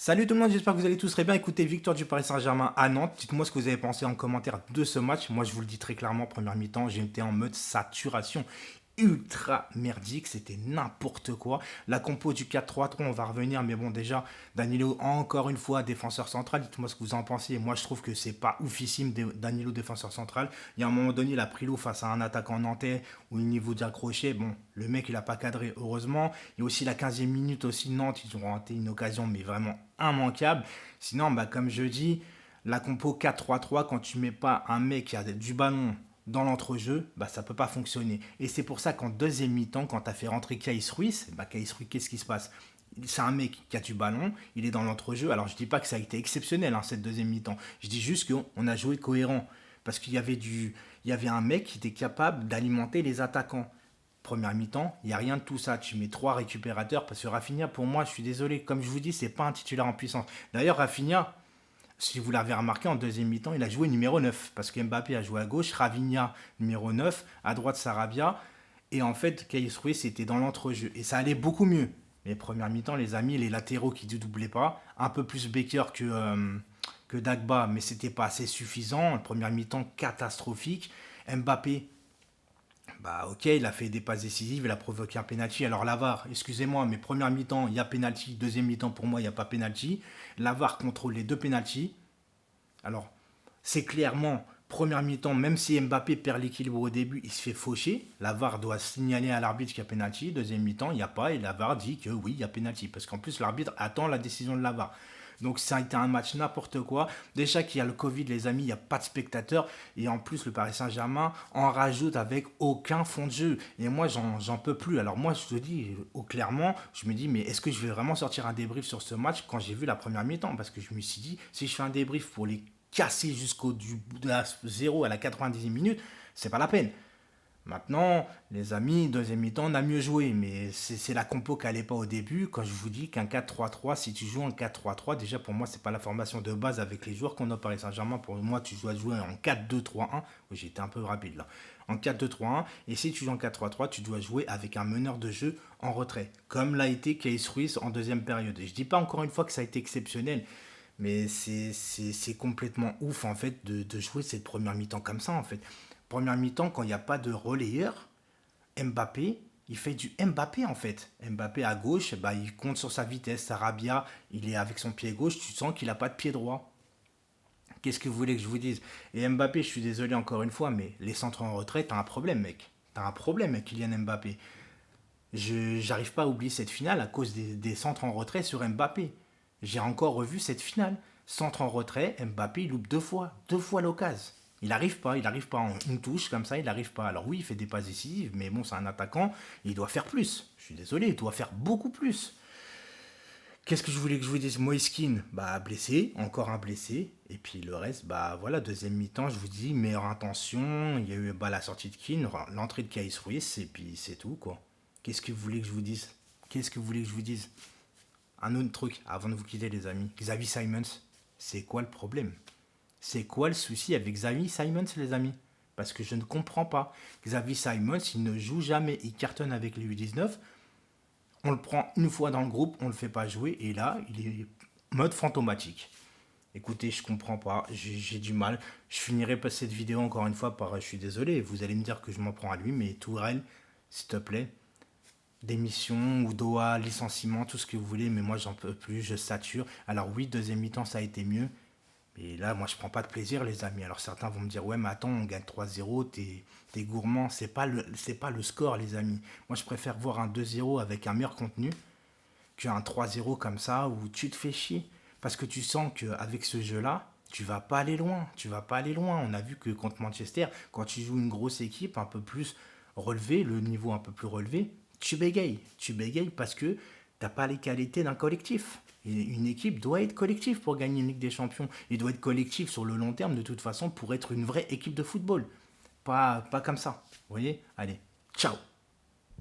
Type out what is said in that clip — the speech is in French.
Salut tout le monde, j'espère que vous allez tous très bien. Écoutez, victoire du Paris Saint-Germain à Nantes. Dites-moi ce que vous avez pensé en commentaire de ce match. Moi, je vous le dis très clairement, première mi-temps, j'ai été en mode saturation. Ultra merdique, c'était n'importe quoi. La compo du 4-3-3, on va revenir, mais bon, déjà, Danilo, encore une fois, défenseur central. Dites-moi ce que vous en pensez. Moi, je trouve que c'est pas oufissime, Danilo, défenseur central. Il y a un moment donné, il a pris l'eau face à un attaquant nantais au niveau d'accrocher. Bon, le mec, il a pas cadré, heureusement. Et aussi, la 15e minute, aussi, Nantes, ils ont raté une occasion, mais vraiment immanquable. Sinon, bah, comme je dis, la compo 4-3-3, quand tu mets pas un mec qui a du ballon dans l'entrejeu, bah, ça peut pas fonctionner. Et c'est pour ça qu'en deuxième mi-temps, quand tu as fait rentrer Kais Ruiz, bah, Kais Ruiz, qu'est-ce qui se passe? C'est un mec qui a du ballon, il est dans l'entrejeu. Alors je dis pas que ça a été exceptionnel hein, cette deuxième mi-temps. Je dis juste qu'on a joué cohérent. Parce il y avait un mec qui était capable d'alimenter les attaquants. Première mi-temps, il n'y a rien de tout ça. Tu mets trois récupérateurs parce que Rafinha, pour moi, je suis désolé, comme je vous dis, c'est pas un titulaire en puissance. D'ailleurs, Rafinha, si vous l'avez remarqué, en deuxième mi-temps, il a joué numéro 9 parce que Mbappé a joué à gauche, Rafinha numéro 9, à droite Sarabia. Et en fait, Kais Ruiz était dans l'entrejeu. Et ça allait beaucoup mieux. Mais première mi-temps, les amis, les latéraux qui ne doublaient pas. Un peu plus Baker que Dagba, mais c'était pas assez suffisant. Première mi-temps catastrophique. Mbappé, bah ok, il a fait des passes décisives, il a provoqué un penalty. Alors l'Avare, excusez-moi, mais première mi-temps, il y a penalty. Deuxième mi-temps, pour moi, il n'y a pas penalty. L'Avare contrôle les deux penalties. Alors, c'est clairement, première mi-temps, même si Mbappé perd l'équilibre au début, il se fait faucher. La VAR doit signaler à l'arbitre qu'il y a penalty. Deuxième mi-temps, il n'y a pas. Et la VAR dit que oui, il y a penalty. Parce qu'en plus, l'arbitre attend la décision de la VAR. Donc ça a été un match n'importe quoi. Déjà qu'il y a le Covid, les amis, il n'y a pas de spectateurs. Et en plus, le Paris Saint-Germain en rajoute avec aucun fond de jeu. Et moi, j'en peux plus. Alors moi, je te dis clairement, je me dis, mais est-ce que je vais vraiment sortir un débrief sur ce match quand j'ai vu la première mi-temps? Parce que je me suis dit, si je fais un débrief pour les casser de la 0 à la 90e minute, c'est pas la peine. Maintenant, les amis, deuxième mi-temps, on a mieux joué, mais c'est la compo qui n'allait pas au début. Quand je vous dis qu'un 4-3-3, si tu joues en 4-3-3, déjà pour moi, c'est pas la formation de base avec les joueurs qu'on a au Paris Saint-Germain. Pour moi, tu dois jouer en 4-2-3-1. Oui, j'ai été un peu rapide là. En 4-2-3-1. Et si tu joues en 4-3-3, tu dois jouer avec un meneur de jeu en retrait, comme l'a été Kais Ruiz en deuxième période. Et je dis pas encore une fois que ça a été exceptionnel, mais c'est complètement ouf en fait de jouer cette première mi-temps comme ça en fait. Première mi-temps, quand il n'y a pas de relayeur, Mbappé, il fait du Mbappé en fait. Mbappé à gauche, bah, il compte sur sa vitesse. Sarabia, il est avec son pied gauche, tu sens qu'il n'a pas de pied droit. Qu'est-ce que vous voulez que je vous dise? Et Mbappé, je suis désolé encore une fois, mais les centres en retrait, t'as un problème mec. T'as un problème avec Kylian Mbappé. J'arrive pas à oublier cette finale à cause des centres en retrait sur Mbappé. J'ai encore revu cette finale. Centre en retrait, Mbappé il loupe deux fois l'occasion. Il arrive pas en une touche comme ça, il n'arrive pas. Alors oui, il fait des passes décisives, mais bon, c'est un attaquant, il doit faire plus. Je suis désolé, il doit faire beaucoup plus. Qu'est-ce que je voulais que je vous dise? Moiskin, bah blessé, encore un blessé. Et puis le reste, bah voilà, deuxième mi-temps, je vous dis, meilleure intention. Il y a eu bah, la sortie de Keane, l'entrée de Kais Ruiz, et puis c'est tout quoi. Qu'est-ce que vous voulez que je vous dise? Qu'est-ce que vous voulez que je vous dise? Un autre truc, avant de vous quitter les amis. Xavi Simons, c'est quoi le problème? C'est quoi le souci avec Xavi Simons les amis? Parce que je ne comprends pas. Xavi Simons, il ne joue jamais, il cartonne avec les U19. On le prend une fois dans le groupe, on ne le fait pas jouer, et là, il est mode fantomatique. Écoutez, je comprends pas, j'ai du mal. Je finirai pas cette vidéo encore une fois par je suis désolé, vous allez me dire que je m'en prends à lui, mais Tourelle, s'il te plaît, démission ou Doha, licenciement, tout ce que vous voulez, mais moi j'en peux plus, je sature. Alors oui, deuxième mi-temps ça a été mieux, mais là moi je prends pas de plaisir les amis. Alors certains vont me dire ouais mais attends on gagne 3-0, t'es gourmand, c'est pas le score les amis. Moi je préfère voir un 2-0 avec un meilleur contenu qu'un 3-0 comme ça où tu te fais chier. Parce que tu sens qu'avec ce jeu-là, tu vas pas aller loin. Tu vas pas aller loin. On a vu que contre Manchester, quand tu joues une grosse équipe un peu plus relevée, le niveau un peu plus relevé, tu bégayes. Tu bégayes parce que t'as pas les qualités d'un collectif. Et une équipe doit être collective pour gagner une Ligue des Champions. Il doit être collectif sur le long terme de toute façon pour être une vraie équipe de football. Pas comme ça. Vous voyez? Allez, ciao.